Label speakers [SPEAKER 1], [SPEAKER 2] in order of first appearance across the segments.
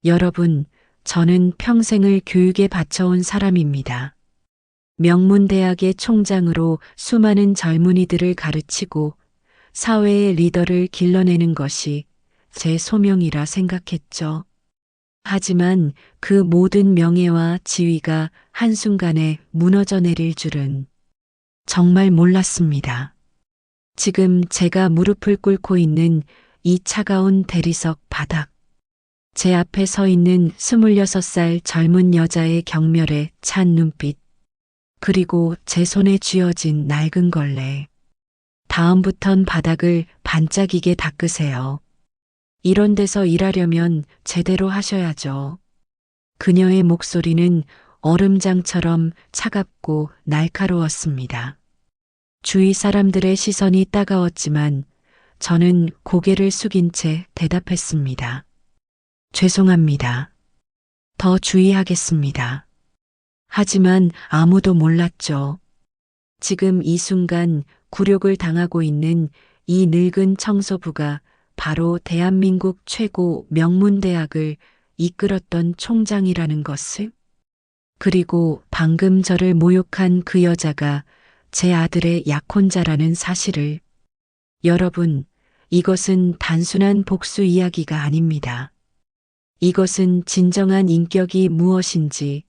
[SPEAKER 1] 여러분, 저는 평생을 교육에 바쳐온 사람입니다. 명문대학의 총장으로 수많은 젊은이들을 가르치고 사회의 리더를 길러내는 것이 제 소명이라 생각했죠. 하지만 그 모든 명예와 지위가 한순간에 무너져 내릴 줄은 정말 몰랐습니다. 지금 제가 무릎을 꿇고 있는 이 차가운 대리석 바닥, 제 앞에 서 있는 26살 젊은 여자의 경멸에 찬 눈빛, 그리고 제 손에 쥐어진 낡은 걸레. 다음부턴 바닥을 반짝이게 닦으세요. 이런 데서 일하려면 제대로 하셔야죠. 그녀의 목소리는 얼음장처럼 차갑고 날카로웠습니다. 주위 사람들의 시선이 따가웠지만 저는 고개를 숙인 채 대답했습니다. 죄송합니다. 더 주의하겠습니다. 하지만 아무도 몰랐죠. 지금 이 순간 굴욕을 당하고 있는 이 늙은 청소부가 바로 대한민국 최고 명문대학을 이끌었던 총장이라는 것을, 그리고 방금 저를 모욕한 그 여자가 제 아들의 약혼자라는 사실을. 여러분, 이것은 단순한 복수 이야기가 아닙니다. 이것은 진정한 인격이 무엇인지,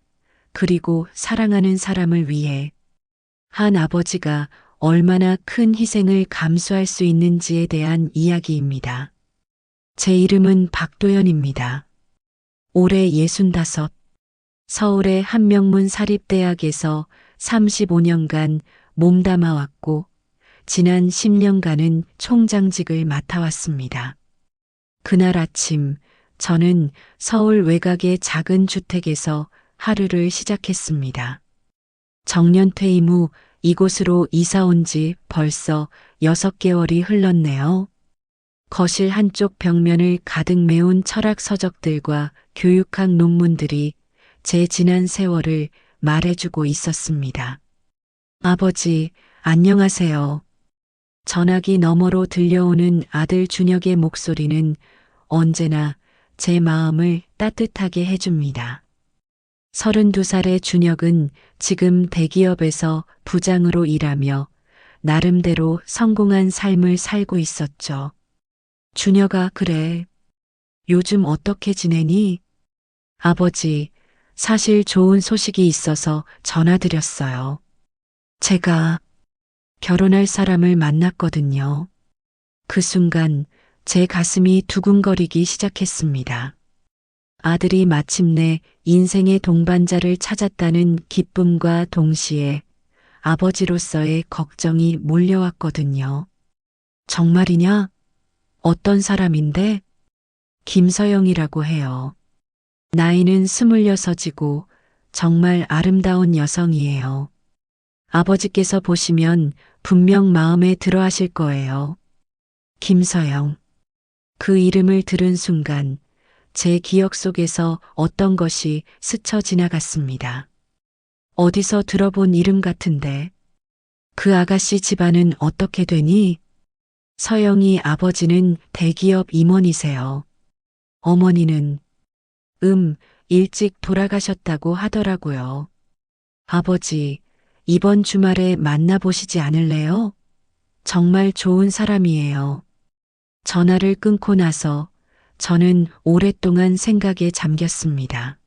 [SPEAKER 1] 그리고 사랑하는 사람을 위해 한 아버지가 얼마나 큰 희생을 감수할 수 있는지에 대한 이야기입니다. 제 이름은 박도연입니다. 올해 65, 서울의 한명문 사립대학에서 35년간 몸담아왔고 지난 10년간은 총장직을 맡아왔습니다. 그날 아침 저는 서울 외곽의 작은 주택에서 하루를 시작했습니다. 정년 퇴임 후 이곳으로 이사 온 지 벌써 6개월이 흘렀네요. 거실 한쪽 벽면을 가득 메운 철학 서적들과 교육학 논문들이 제 지난 세월을 말해주고 있었습니다. 아버지, 안녕하세요. 전화기 너머로 들려오는 아들 준혁의 목소리는 언제나 제 마음을 따뜻하게 해줍니다. 32살의 준혁은 지금 대기업에서 부장으로 일하며 나름대로 성공한 삶을 살고 있었죠. 준혁아, 그래. 요즘 어떻게 지내니? 아버지, 사실 좋은 소식이 있어서 전화드렸어요. 제가 결혼할 사람을 만났거든요. 그 순간 제 가슴이 두근거리기 시작했습니다. 아들이 마침내 인생의 동반자를 찾았다는 기쁨과 동시에 아버지로서의 걱정이 몰려왔거든요. 정말이냐? 어떤 사람인데? 김서영이라고 해요. 나이는 26이고 정말 아름다운 여성이에요. 아버지께서 보시면 분명 마음에 들어 하실 거예요. 김서영. 그 이름을 들은 순간 제 기억 속에서 어떤 것이 스쳐 지나갔습니다. 어디서 들어본 이름 같은데. 그 아가씨 집안은 어떻게 되니? 서영이 아버지는 대기업 임원이세요. 어머니는 일찍 돌아가셨다고 하더라고요. 아버지, 이번 주말에 만나보시지 않을래요? 정말 좋은 사람이에요. 전화를 끊고 나서 저는 오랫동안 생각에 잠겼습니다.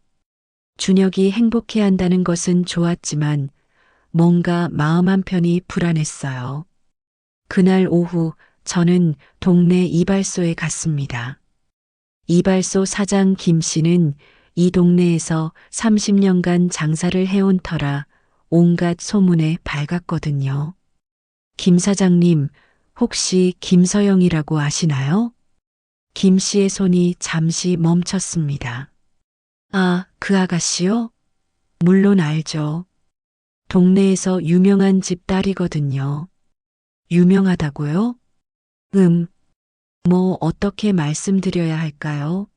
[SPEAKER 1] 준혁이 행복해한다는 것은 좋았지만 뭔가 마음 한편이 불안했어요. 그날 오후 저는 동네 이발소에 갔습니다. 이발소 사장 김 씨는 이 동네에서 30년간 장사를 해온 터라 온갖 소문에 밝았거든요. 김 사장님, 혹시 김서영이라고 아시나요? 김 씨의 손이 잠시 멈췄습니다. 아, 그 아가씨요? 물론 알죠. 동네에서 유명한 집 딸이거든요. 유명하다고요? 뭐 어떻게 말씀드려야 할까요?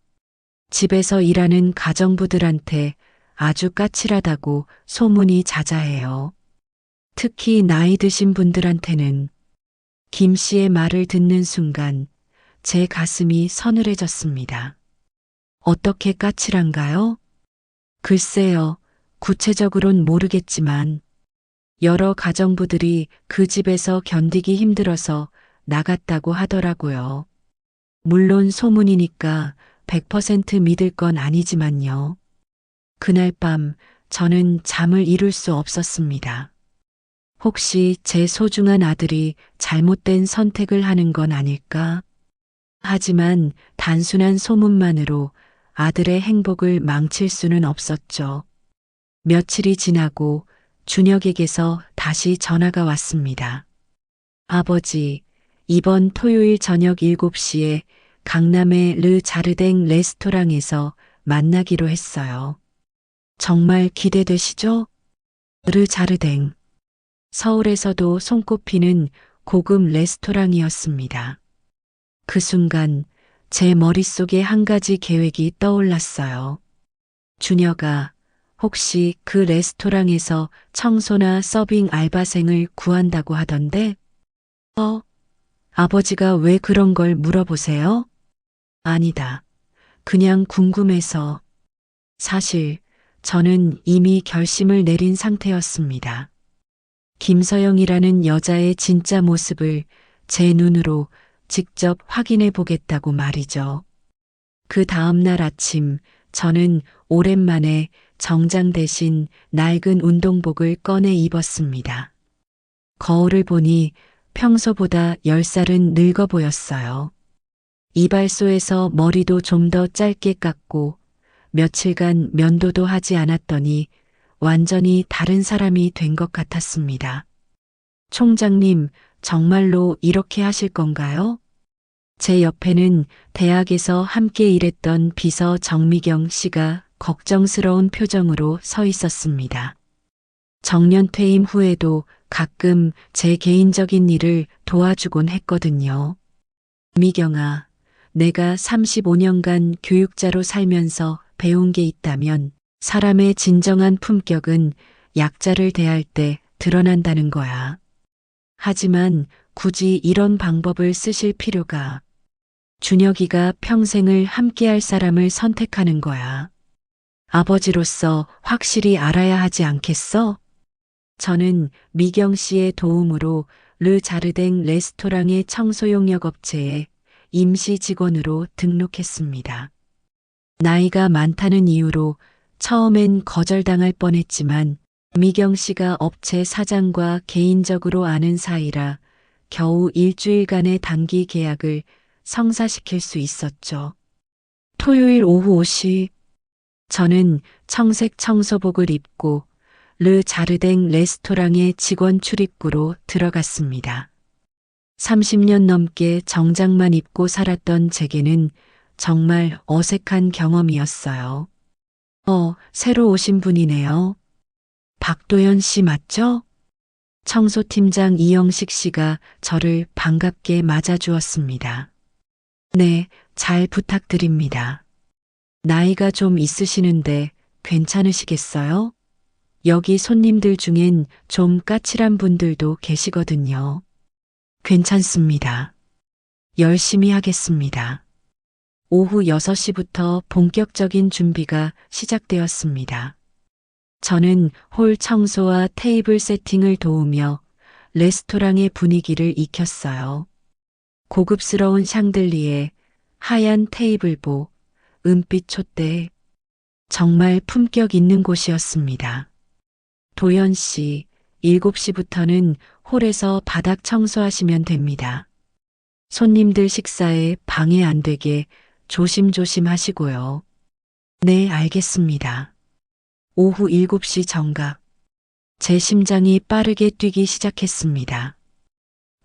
[SPEAKER 1] 집에서 일하는 가정부들한테 아주 까칠하다고 소문이 자자해요. 특히 나이 드신 분들한테는. 김 씨의 말을 듣는 순간 제 가슴이 서늘해졌습니다. 어떻게 까칠한가요? 글쎄요, 구체적으론 모르겠지만 여러 가정부들이 그 집에서 견디기 힘들어서 나갔다고 하더라고요. 물론 소문이니까 100% 믿을 건 아니지만요. 그날 밤 저는 잠을 이룰 수 없었습니다. 혹시 제 소중한 아들이 잘못된 선택을 하는 건 아닐까? 하지만 단순한 소문만으로 아들의 행복을 망칠 수는 없었죠. 며칠이 지나고 준혁에게서 다시 전화가 왔습니다. 아버지, 이번 토요일 저녁 7시에 강남의 르 자르댕 레스토랑에서 만나기로 했어요. 정말 기대되시죠? 르 자르댕. 서울에서도 손꼽히는 고급 레스토랑이었습니다. 그 순간 제 머릿속에 한 가지 계획이 떠올랐어요. 준혁아, 혹시 그 레스토랑에서 청소나 서빙 알바생을 구한다고 하던데? 아버지가 왜 그런 걸 물어보세요? 아니다. 그냥 궁금해서. 사실 저는 이미 결심을 내린 상태였습니다. 김서영이라는 여자의 진짜 모습을 제 눈으로 직접 확인해 보겠다고 말이죠. 그 다음날 아침 저는 오랜만에 정장 대신 낡은 운동복을 꺼내 입었습니다. 거울을 보니 평소보다 10살은 늙어 보였어요. 이발소에서 머리도 좀 더 짧게 깎고 며칠간 면도도 하지 않았더니 완전히 다른 사람이 된 것 같았습니다. 총장님, 정말로 이렇게 하실 건가요? 제 옆에는 대학에서 함께 일했던 비서 정미경 씨가 걱정스러운 표정으로 서 있었습니다. 정년 퇴임 후에도 가끔 제 개인적인 일을 도와주곤 했거든요. 미경아, 내가 35년간 교육자로 살면서 배운 게 있다면 사람의 진정한 품격은 약자를 대할 때 드러난다는 거야. 하지만 굳이 이런 방법을 쓰실 필요가 준혁이가 평생을 함께할 사람을 선택하는 거야. 아버지로서 확실히 알아야 하지 않겠어? 저는 미경 씨의 도움으로 르 자르댕 레스토랑의 청소용역 업체에 임시 직원으로 등록했습니다. 나이가 많다는 이유로 처음엔 거절당할 뻔했지만 미경 씨가 업체 사장과 개인적으로 아는 사이라 겨우 일주일간의 단기 계약을 성사시킬 수 있었죠. 토요일 오후 5시 저는 청색 청소복을 입고 르 자르댕 레스토랑의 직원 출입구로 들어갔습니다. 30년 넘게 정장만 입고 살았던 제게는 정말 어색한 경험이었어요. 새로 오신 분이네요. 박도연 씨 맞죠? 청소팀장 이영식 씨가 저를 반갑게 맞아주었습니다. 네, 잘 부탁드립니다. 나이가 좀 있으시는데 괜찮으시겠어요? 여기 손님들 중엔 좀 까칠한 분들도 계시거든요. 괜찮습니다. 열심히 하겠습니다. 오후 6시부터 본격적인 준비가 시작되었습니다. 저는 홀 청소와 테이블 세팅을 도우며 레스토랑의 분위기를 익혔어요. 고급스러운 샹들리에, 하얀 테이블보, 은빛 촛대, 정말 품격 있는 곳이었습니다. 도연 씨, 7시부터는 홀에서 바닥 청소하시면 됩니다. 손님들 식사에 방해 안 되게 조심조심 하시고요. 네, 알겠습니다. 오후 7시 정각. 제 심장이 빠르게 뛰기 시작했습니다.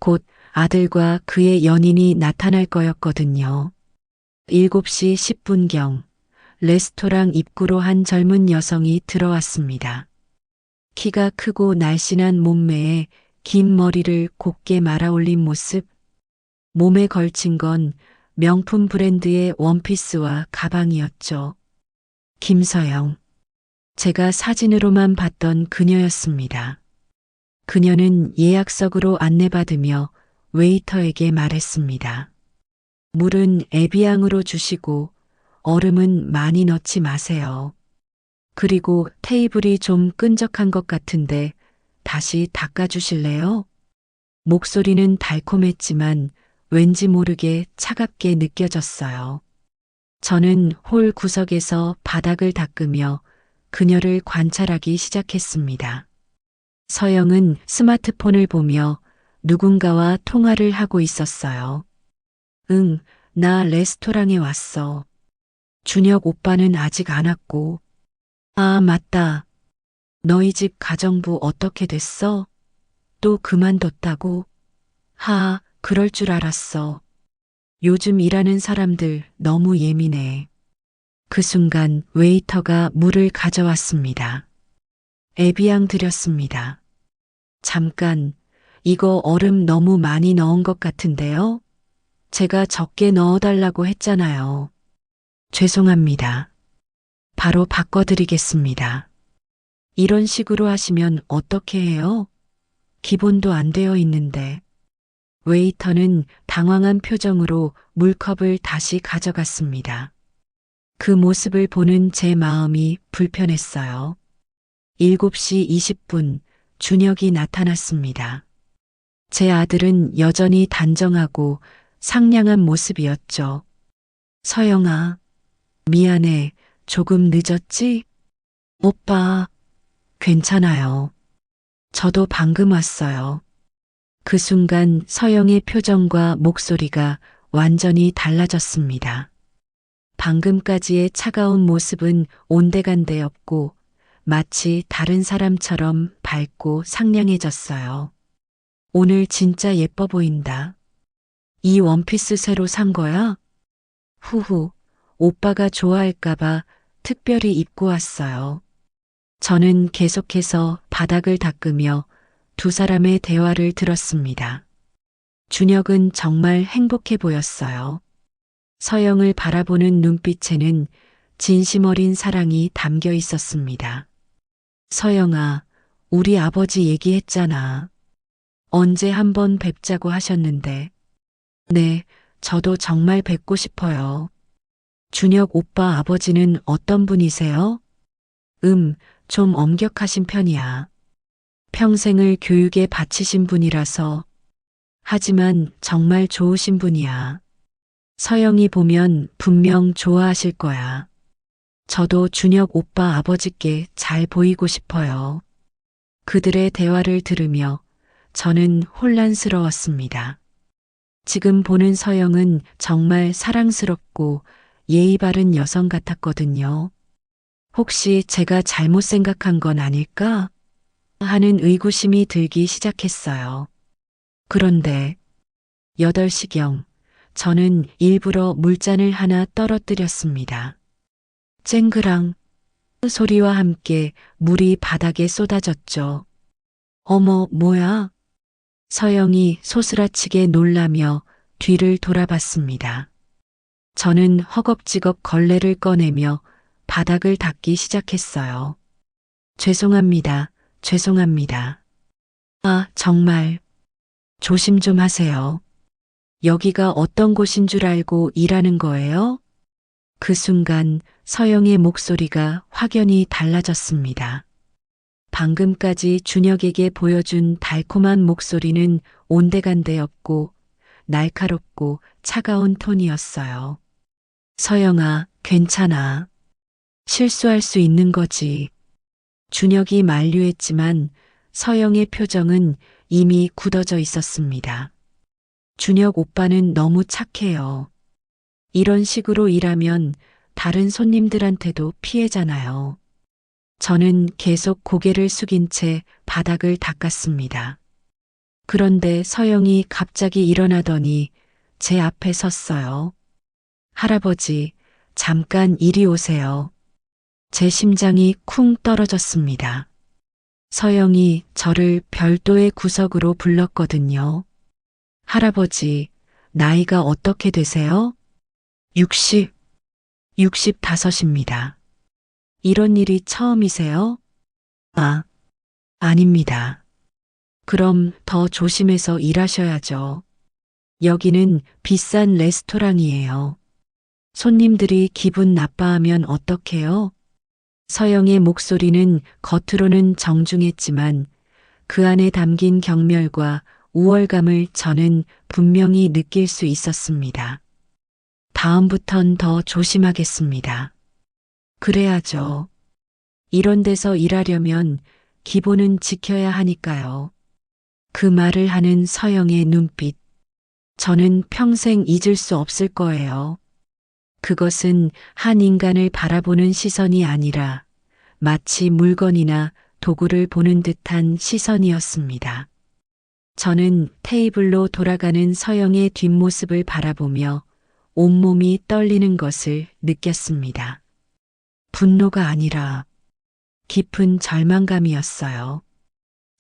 [SPEAKER 1] 곧 아들과 그의 연인이 나타날 거였거든요. 7시 10분경 레스토랑 입구로 한 젊은 여성이 들어왔습니다. 키가 크고 날씬한 몸매에 긴 머리를 곱게 말아 올린 모습, 몸에 걸친 건 명품 브랜드의 원피스와 가방이었죠. 김서영. 제가 사진으로만 봤던 그녀였습니다. 그녀는 예약석으로 안내받으며 웨이터에게 말했습니다. 물은 에비앙으로 주시고 얼음은 많이 넣지 마세요. 그리고 테이블이 좀 끈적한 것 같은데 다시 닦아주실래요? 목소리는 달콤했지만 왠지 모르게 차갑게 느껴졌어요. 저는 홀 구석에서 바닥을 닦으며 그녀를 관찰하기 시작했습니다. 서영은 스마트폰을 보며 누군가와 통화를 하고 있었어요. 응, 나 레스토랑에 왔어. 준혁 오빠는 아직 안 왔고. 아, 맞다. 너희 집 가정부 어떻게 됐어? 또 그만뒀다고? 하, 그럴 줄 알았어. 요즘 일하는 사람들 너무 예민해. 그 순간 웨이터가 물을 가져왔습니다. 에비앙 드렸습니다. 잠깐, 이거 얼음 너무 많이 넣은 것 같은데요? 제가 적게 넣어달라고 했잖아요. 죄송합니다. 바로 바꿔드리겠습니다. 이런 식으로 하시면 어떻게 해요? 기본도 안 되어 있는데. 웨이터는 당황한 표정으로 물컵을 다시 가져갔습니다. 그 모습을 보는 제 마음이 불편했어요. 7시 20분, 준혁이 나타났습니다. 제 아들은 여전히 단정하고 상냥한 모습이었죠. 서영아, 미안해. 조금 늦었지? 오빠, 괜찮아요. 저도 방금 왔어요. 그 순간 서영의 표정과 목소리가 완전히 달라졌습니다. 방금까지의 차가운 모습은 온데간데였고 마치 다른 사람처럼 밝고 상냥해졌어요. 오늘 진짜 예뻐 보인다. 이 원피스 새로 산 거야? 후후, 오빠가 좋아할까봐 특별히 입고 왔어요. 저는 계속해서 바닥을 닦으며 두 사람의 대화를 들었습니다. 준혁은 정말 행복해 보였어요. 서영을 바라보는 눈빛에는 진심 어린 사랑이 담겨 있었습니다. 서영아, 우리 아버지 얘기했잖아. 언제 한번 뵙자고 하셨는데. 네, 저도 정말 뵙고 싶어요. 준혁 오빠 아버지는 어떤 분이세요? 좀 엄격하신 편이야. 평생을 교육에 바치신 분이라서. 하지만 정말 좋으신 분이야. 서영이 보면 분명 좋아하실 거야. 저도 준혁 오빠 아버지께 잘 보이고 싶어요. 그들의 대화를 들으며 저는 혼란스러웠습니다. 지금 보는 서영은 정말 사랑스럽고 예의 바른 여성 같았거든요. 혹시 제가 잘못 생각한 건 아닐까? 하는 의구심이 들기 시작했어요. 그런데 8시경 저는 일부러 물잔을 하나 떨어뜨렸습니다. 쨍그랑 소리와 함께 물이 바닥에 쏟아졌죠. 어머, 뭐야? 서영이 소스라치게 놀라며 뒤를 돌아봤습니다. 저는 허겁지겁 걸레를 꺼내며 바닥을 닦기 시작했어요. 죄송합니다. 죄송합니다. 아, 정말. 조심 좀 하세요. 여기가 어떤 곳인 줄 알고 일하는 거예요? 그 순간 서영의 목소리가 확연히 달라졌습니다. 방금까지 준혁에게 보여준 달콤한 목소리는 온데간데였고 날카롭고 차가운 톤이었어요. 서영아, 괜찮아. 실수할 수 있는 거지. 준혁이 만류했지만 서영의 표정은 이미 굳어져 있었습니다. 준혁 오빠는 너무 착해요. 이런 식으로 일하면 다른 손님들한테도 피해잖아요. 저는 계속 고개를 숙인 채 바닥을 닦았습니다. 그런데 서영이 갑자기 일어나더니 제 앞에 섰어요. 할아버지, 잠깐 이리 오세요. 제 심장이 쿵 떨어졌습니다. 서영이 저를 별도의 구석으로 불렀거든요. 할아버지, 나이가 어떻게 되세요? 60, 65입니다. 이런 일이 처음이세요? 아, 아닙니다. 그럼 더 조심해서 일하셔야죠. 여기는 비싼 레스토랑이에요. 손님들이 기분 나빠하면 어떡해요? 서영의 목소리는 겉으로는 정중했지만 그 안에 담긴 경멸과 우월감을 저는 분명히 느낄 수 있었습니다. 다음부턴 더 조심하겠습니다. 그래야죠. 이런 데서 일하려면 기본은 지켜야 하니까요. 그 말을 하는 서영의 눈빛. 저는 평생 잊을 수 없을 거예요. 그것은 한 인간을 바라보는 시선이 아니라 마치 물건이나 도구를 보는 듯한 시선이었습니다. 저는 테이블로 돌아가는 서영의 뒷모습을 바라보며 온몸이 떨리는 것을 느꼈습니다. 분노가 아니라 깊은 절망감이었어요.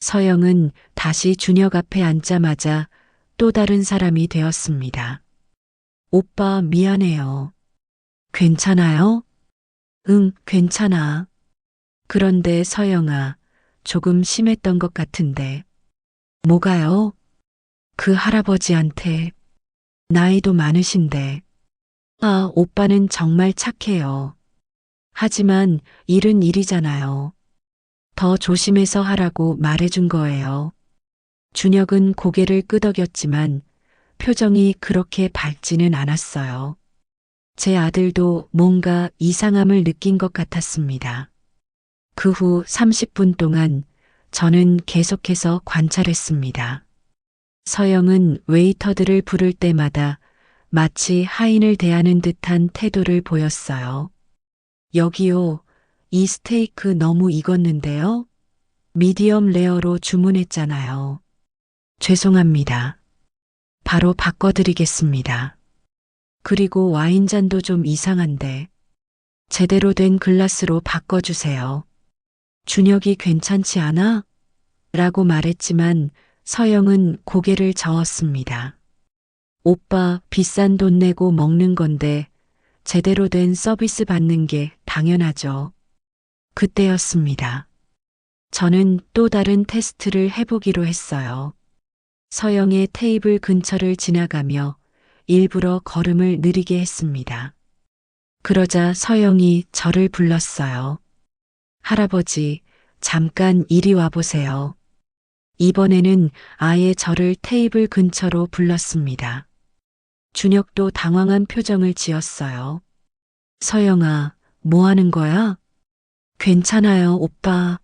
[SPEAKER 1] 서영은 다시 준혁 앞에 앉자마자 또 다른 사람이 되었습니다. 오빠 미안해요. 괜찮아요? 응, 괜찮아. 그런데 서영아, 조금 심했던 것 같은데. 뭐가요? 그 할아버지한테 나이도 많으신데. 아, 오빠는 정말 착해요. 하지만 일은 일이잖아요. 더 조심해서 하라고 말해준 거예요. 준혁은 고개를 끄덕였지만 표정이 그렇게 밝지는 않았어요. 제 아들도 뭔가 이상함을 느낀 것 같았습니다. 그 후 30분 동안 저는 계속해서 관찰했습니다. 서영은 웨이터들을 부를 때마다 마치 하인을 대하는 듯한 태도를 보였어요. 여기요, 이 스테이크 너무 익었는데요? 미디엄 레어로 주문했잖아요. 죄송합니다. 바로 바꿔드리겠습니다. 그리고 와인잔도 좀 이상한데 제대로 된 글라스로 바꿔주세요. 준혁이 괜찮지 않아? 라고 말했지만 서영은 고개를 저었습니다. 오빠 비싼 돈 내고 먹는 건데 제대로 된 서비스 받는 게 당연하죠. 그때였습니다. 저는 또 다른 테스트를 해보기로 했어요. 서영의 테이블 근처를 지나가며 일부러 걸음을 느리게 했습니다. 그러자 서영이 저를 불렀어요. 할아버지, 잠깐 이리 와보세요. 이번에는 아예 저를 테이블 근처로 불렀습니다. 준혁도 당황한 표정을 지었어요. 서영아, 뭐 하는 거야? 괜찮아요, 오빠.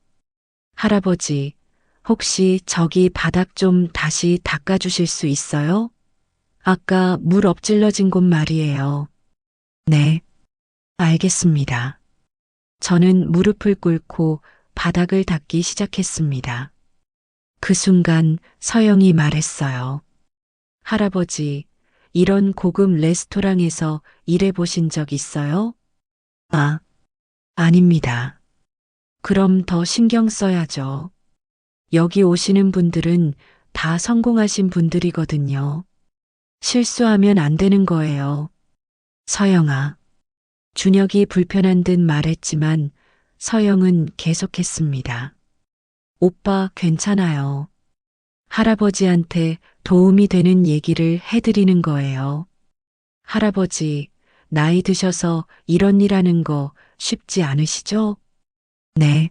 [SPEAKER 1] 할아버지, 혹시 저기 바닥 좀 다시 닦아주실 수 있어요? 아까 물 엎질러진 곳 말이에요. 네, 알겠습니다. 저는 무릎을 꿇고 바닥을 닦기 시작했습니다. 그 순간 서영이 말했어요. 할아버지, 이런 고급 레스토랑에서 일해보신 적 있어요? 아, 아닙니다. 그럼 더 신경 써야죠. 여기 오시는 분들은 다 성공하신 분들이거든요. 실수하면 안 되는 거예요. 서영아. 준혁이 불편한 듯 말했지만 서영은 계속했습니다. 오빠 괜찮아요. 할아버지한테 도움이 되는 얘기를 해드리는 거예요. 할아버지, 나이 드셔서 이런 일 하는 거 쉽지 않으시죠? 네.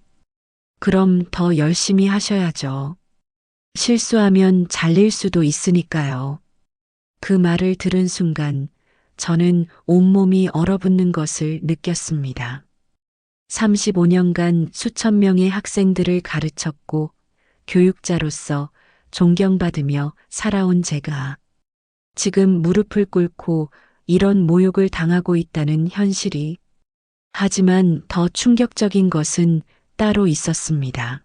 [SPEAKER 1] 그럼 더 열심히 하셔야죠. 실수하면 잘릴 수도 있으니까요. 그 말을 들은 순간 저는 온몸이 얼어붙는 것을 느꼈습니다. 35년간 수천 명의 학생들을 가르쳤고 교육자로서 존경받으며 살아온 제가 지금 무릎을 꿇고 이런 모욕을 당하고 있다는 현실이 하지만 더 충격적인 것은 따로 있었습니다.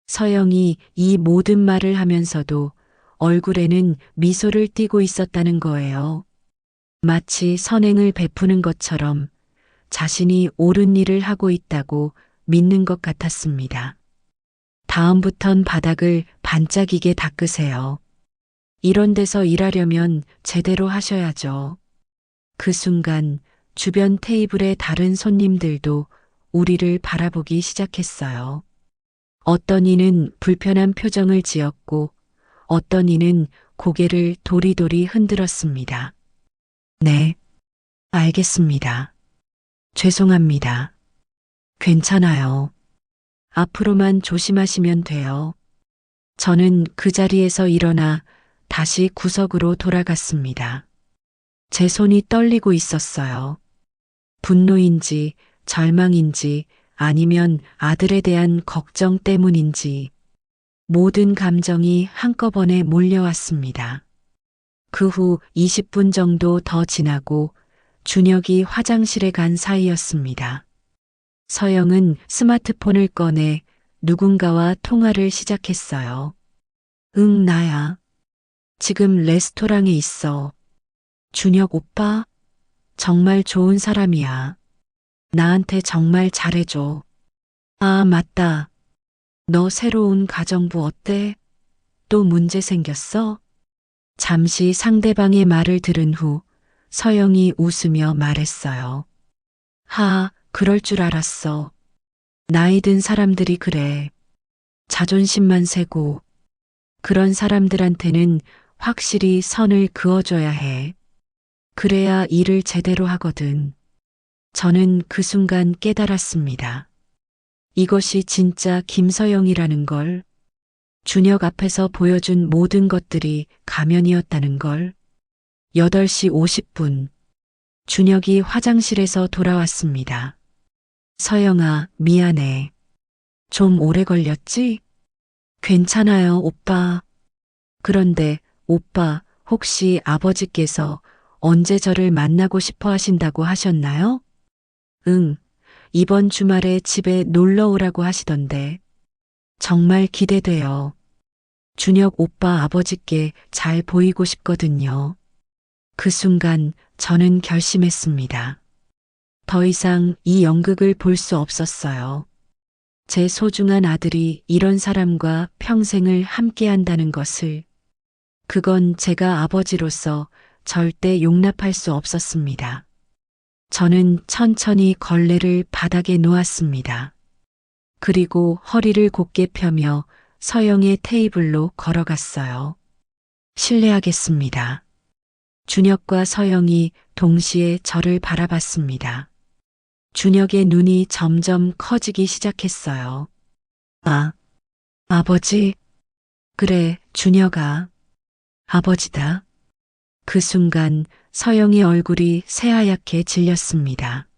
[SPEAKER 1] 서영이 이 모든 말을 하면서도 얼굴에는 미소를 띠고 있었다는 거예요. 마치 선행을 베푸는 것처럼 자신이 옳은 일을 하고 있다고 믿는 것 같았습니다. 다음부턴 바닥을 반짝이게 닦으세요. 이런 데서 일하려면 제대로 하셔야죠. 그 순간 주변 테이블의 다른 손님들도 우리를 바라보기 시작했어요. 어떤 이는 불편한 표정을 지었고 어떤 이는 고개를 도리도리 흔들었습니다. 네, 알겠습니다. 죄송합니다. 괜찮아요. 앞으로만 조심하시면 돼요. 저는 그 자리에서 일어나 다시 구석으로 돌아갔습니다. 제 손이 떨리고 있었어요. 분노인지 절망인지 아니면 아들에 대한 걱정 때문인지 모든 감정이 한꺼번에 몰려왔습니다. 그 후 20분 정도 더 지나고 준혁이 화장실에 간 사이였습니다. 서영은 스마트폰을 꺼내 누군가와 통화를 시작했어요. 응, 나야. 지금 레스토랑에 있어. 준혁 오빠? 정말 좋은 사람이야. 나한테 정말 잘해줘. 아, 맞다. 너 새로운 가정부 어때? 또 문제 생겼어? 잠시 상대방의 말을 들은 후 서영이 웃으며 말했어요. 그럴 줄 알았어. 나이 든 사람들이 그래. 자존심만 세고 그런 사람들한테는 확실히 선을 그어줘야 해. 그래야 일을 제대로 하거든. 저는 그 순간 깨달았습니다. 이것이 진짜 김서영이라는 걸, 준혁 앞에서 보여준 모든 것들이 가면이었다는 걸. 8시 50분, 준혁이 화장실에서 돌아왔습니다. 서영아, 미안해. 좀 오래 걸렸지? 괜찮아요, 오빠. 그런데 오빠, 혹시 아버지께서 언제 저를 만나고 싶어 하신다고 하셨나요? 응, 이번 주말에 집에 놀러 오라고 하시던데. 정말 기대돼요. 준혁 오빠 아버지께 잘 보이고 싶거든요. 그 순간 저는 결심했습니다. 더 이상 이 연극을 볼 수 없었어요. 제 소중한 아들이 이런 사람과 평생을 함께 한다는 것을, 그건 제가 아버지로서 절대 용납할 수 없었습니다. 저는 천천히 걸레를 바닥에 놓았습니다. 그리고 허리를 곧게 펴며 서영의 테이블로 걸어갔어요. 실례하겠습니다. 준혁과 서영이 동시에 저를 바라봤습니다. 준혁의 눈이 점점 커지기 시작했어요. 아버지? 그래, 준혁아. 아버지다. 그 순간 서영의 얼굴이 새하얗게 질렸습니다.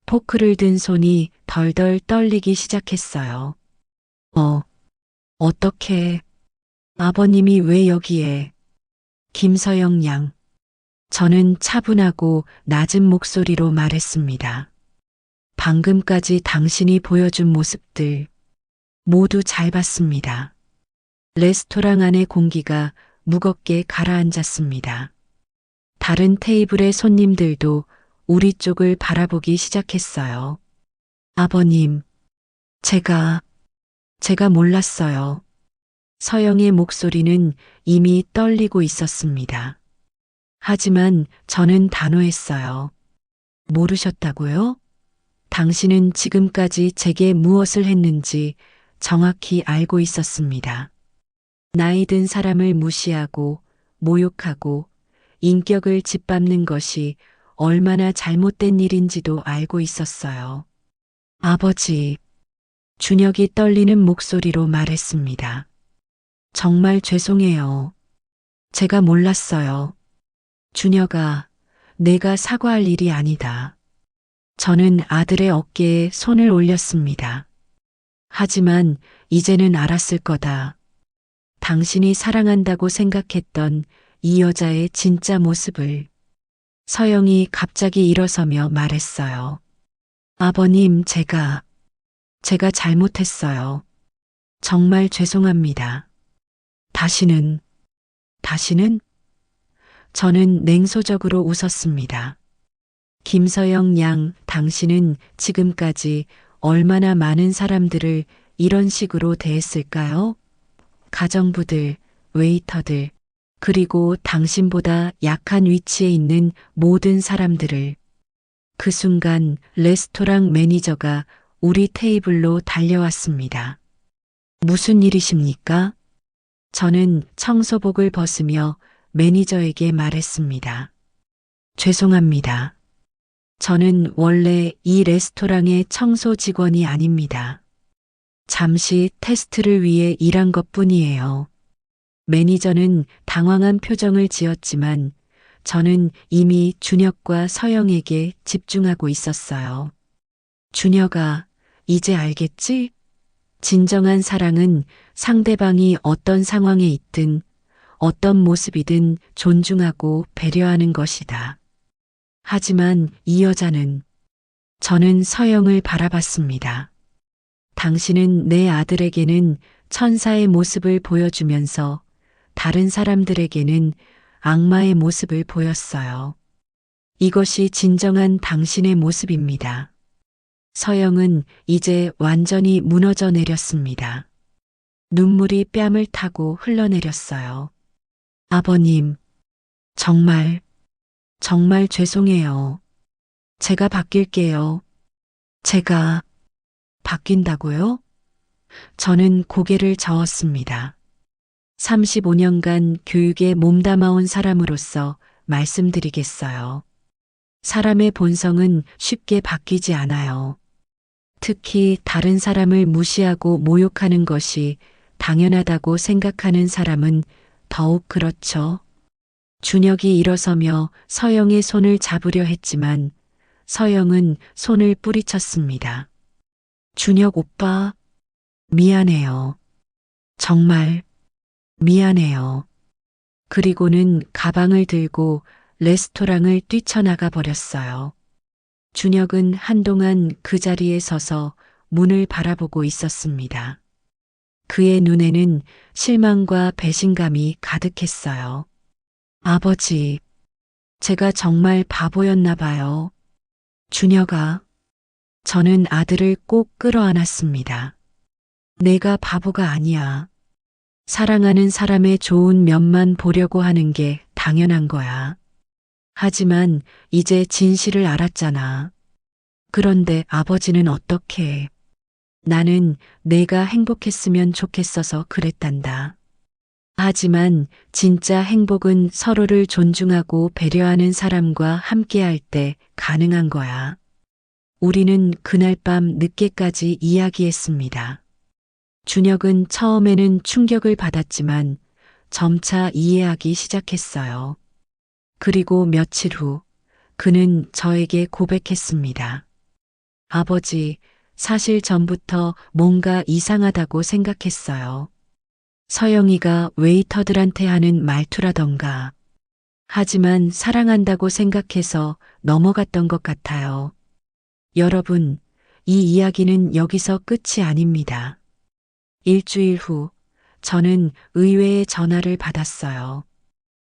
[SPEAKER 1] 포크를 든 손이 덜덜 떨리기 시작했어요. 어떻게, 아버님이 왜 여기에? 김서영 양. 저는 차분하고 낮은 목소리로 말했습니다. 방금까지 당신이 보여준 모습들 모두 잘 봤습니다. 레스토랑 안의 공기가 무겁게 가라앉았습니다. 다른 테이블의 손님들도 우리 쪽을 바라보기 시작했어요. 아버님, 제가 몰랐어요. 서영의 목소리는 이미 떨리고 있었습니다. 하지만 저는 단호했어요. 모르셨다고요? 당신은 지금까지 제게 무엇을 했는지 정확히 알고 있었습니다. 나이 든 사람을 무시하고 모욕하고 인격을 짓밟는 것이 얼마나 잘못된 일인지도 알고 있었어요. 아버지, 준혁이 떨리는 목소리로 말했습니다. 정말 죄송해요. 제가 몰랐어요. 준혁아, 내가 사과할 일이 아니다. 저는 아들의 어깨에 손을 올렸습니다. 하지만 이제는 알았을 거다. 당신이 사랑한다고 생각했던 이 여자의 진짜 모습을. 서영이 갑자기 일어서며 말했어요. 아버님, 제가 잘못했어요. 정말 죄송합니다. 다시는? 저는 냉소적으로 웃었습니다. 김서영 양, 당신은 지금까지 얼마나 많은 사람들을 이런 식으로 대했을까요? 가정부들, 웨이터들, 그리고 당신보다 약한 위치에 있는 모든 사람들을. 그 순간 레스토랑 매니저가 우리 테이블로 달려왔습니다. 무슨 일이십니까? 저는 청소복을 벗으며 매니저에게 말했습니다. 죄송합니다. 저는 원래 이 레스토랑의 청소 직원이 아닙니다. 잠시 테스트를 위해 일한 것뿐이에요. 매니저는 당황한 표정을 지었지만 저는 이미 준혁과 서영에게 집중하고 있었어요. 준혁아, 이제 알겠지? 진정한 사랑은 상대방이 어떤 상황에 있든 어떤 모습이든 존중하고 배려하는 것이다. 하지만 이 여자는 저는 서영을 바라봤습니다. 당신은 내 아들에게는 천사의 모습을 보여주면서 다른 사람들에게는 악마의 모습을 보였어요. 이것이 진정한 당신의 모습입니다. 서영은 이제 완전히 무너져 내렸습니다. 눈물이 뺨을 타고 흘러내렸어요. 아버님, 정말 죄송해요. 제가 바뀔게요. 제가 바뀐다고요? 저는 고개를 저었습니다. 35년간 교육에 몸담아온 사람으로서 말씀드리겠어요. 사람의 본성은 쉽게 바뀌지 않아요. 특히 다른 사람을 무시하고 모욕하는 것이 당연하다고 생각하는 사람은 더욱 그렇죠. 준혁이 일어서며 서영의 손을 잡으려 했지만 서영은 손을 뿌리쳤습니다. 준혁 오빠, 미안해요. 정말 미안해요. 그리고는 가방을 들고 레스토랑을 뛰쳐나가 버렸어요. 준혁은 한동안 그 자리에 서서 문을 바라보고 있었습니다. 그의 눈에는 실망과 배신감이 가득했어요. 아버지, 제가 정말 바보였나 봐요. 준혁아, 저는 아들을 꼭 끌어안았습니다. 내가 바보가 아니야. 사랑하는 사람의 좋은 면만 보려고 하는 게 당연한 거야. 하지만 이제 진실을 알았잖아. 그런데 아버지는 어떻게? 나는 내가 행복했으면 좋겠어서 그랬단다. 하지만 진짜 행복은 서로를 존중하고 배려하는 사람과 함께할 때 가능한 거야. 우리는 그날 밤 늦게까지 이야기했습니다. 준혁은 처음에는 충격을 받았지만 점차 이해하기 시작했어요. 그리고 며칠 후 그는 저에게 고백했습니다. 아버지, 사실 전부터 뭔가 이상하다고 생각했어요. 서영이가 웨이터들한테 하는 말투라던가. 하지만 사랑한다고 생각해서 넘어갔던 것 같아요. 여러분, 이 이야기는 여기서 끝이 아닙니다. 일주일 후 저는 의외의 전화를 받았어요.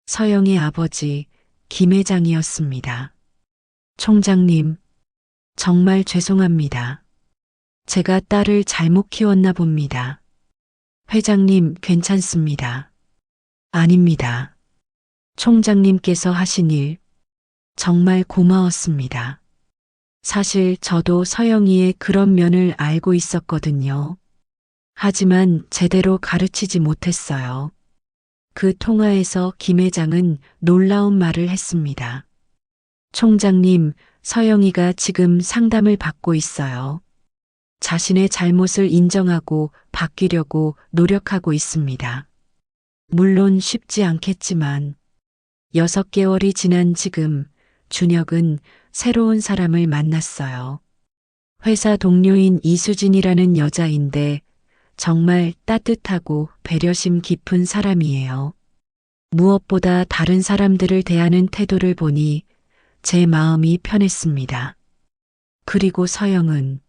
[SPEAKER 1] 서영의 아버지 김 회장이었습니다. 총장님, 정말 죄송합니다. 제가 딸을 잘못 키웠나 봅니다. 회장님, 괜찮습니다. 아닙니다. 총장님께서 하신 일 정말 고마웠습니다. 사실 저도 서영이의 그런 면을 알고 있었거든요. 하지만 제대로 가르치지 못했어요. 그 통화에서 김 회장은 놀라운 말을 했습니다. 총장님, 서영이가 지금 상담을 받고 있어요. 자신의 잘못을 인정하고 바뀌려고 노력하고 있습니다. 물론 쉽지 않겠지만 6개월이 지난 지금 준혁은 새로운 사람을 만났어요. 회사 동료인 이수진이라는 여자인데 정말 따뜻하고 배려심 깊은 사람이에요. 무엇보다 다른 사람들을 대하는 태도를 보니 제 마음이 편했습니다. 그리고 서영은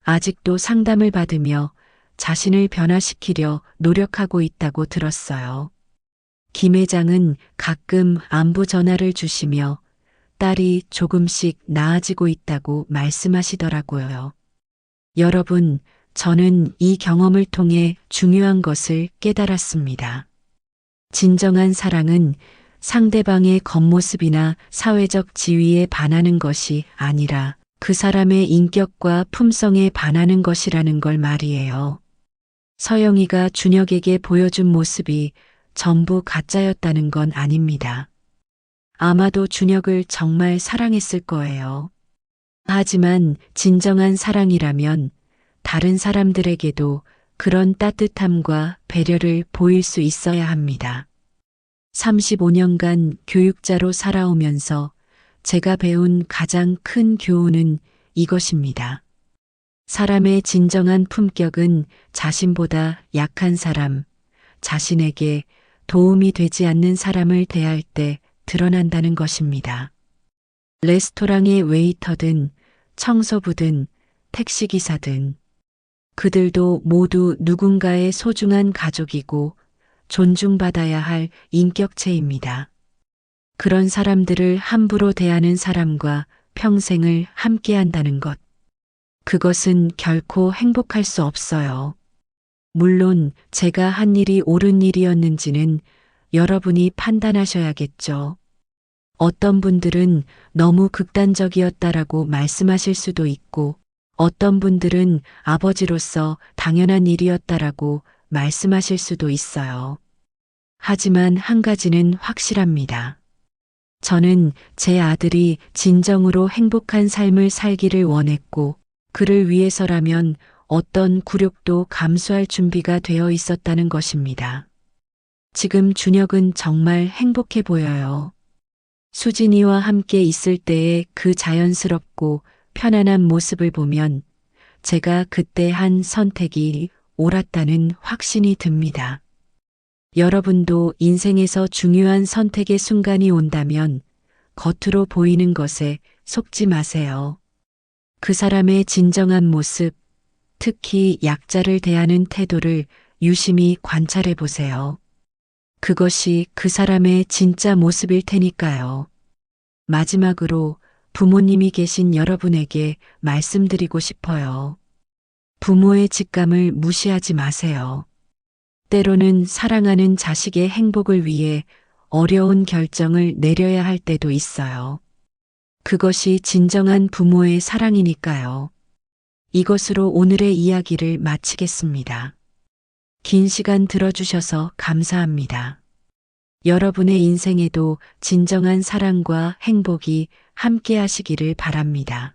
[SPEAKER 1] 아직도 상담을 받으며 자신을 변화시키려 노력하고 있다고 들었어요. 김 회장은 가끔 안부 전화를 주시며 딸이 조금씩 나아지고 있다고 말씀하시더라고요. 여러분, 저는 이 경험을 통해 중요한 것을 깨달았습니다. 진정한 사랑은 상대방의 겉모습이나 사회적 지위에 반하는 것이 아니라 그 사람의 인격과 품성에 반하는 것이라는 걸 말이에요. 서영이가 준혁에게 보여준 모습이 전부 가짜였다는 건 아닙니다. 아마도 준혁을 정말 사랑했을 거예요. 하지만 진정한 사랑이라면 다른 사람들에게도 그런 따뜻함과 배려를 보일 수 있어야 합니다. 35년간 교육자로 살아오면서 제가 배운 가장 큰 교훈은 이것입니다. 사람의 진정한 품격은 자신보다 약한 사람, 자신에게 도움이 되지 않는 사람을 대할 때 드러난다는 것입니다. 레스토랑의 웨이터든 청소부든 택시기사든 그들도 모두 누군가의 소중한 가족이고 존중받아야 할 인격체입니다. 그런 사람들을 함부로 대하는 사람과 평생을 함께한다는 것. 그것은 결코 행복할 수 없어요. 물론 제가 한 일이 옳은 일이었는지는 여러분이 판단하셔야겠죠. 어떤 분들은 너무 극단적이었다라고 말씀하실 수도 있고, 어떤 분들은 아버지로서 당연한 일이었다라고 말씀하실 수도 있어요. 하지만 한 가지는 확실합니다. 저는 제 아들이 진정으로 행복한 삶을 살기를 원했고, 그를 위해서라면 어떤 굴욕도 감수할 준비가 되어 있었다는 것입니다. 지금 준혁은 정말 행복해 보여요. 수진이와 함께 있을 때의 그 자연스럽고 편안한 모습을 보면 제가 그때 한 선택이 옳았다는 확신이 듭니다. 여러분도 인생에서 중요한 선택의 순간이 온다면 겉으로 보이는 것에 속지 마세요. 그 사람의 진정한 모습, 특히 약자를 대하는 태도를 유심히 관찰해 보세요. 그것이 그 사람의 진짜 모습일 테니까요. 마지막으로 부모님이 계신 여러분에게 말씀드리고 싶어요. 부모의 직감을 무시하지 마세요. 때로는 사랑하는 자식의 행복을 위해 어려운 결정을 내려야 할 때도 있어요. 그것이 진정한 부모의 사랑이니까요. 이것으로 오늘의 이야기를 마치겠습니다. 긴 시간 들어주셔서 감사합니다. 여러분의 인생에도 진정한 사랑과 행복이 함께 하시기를 바랍니다.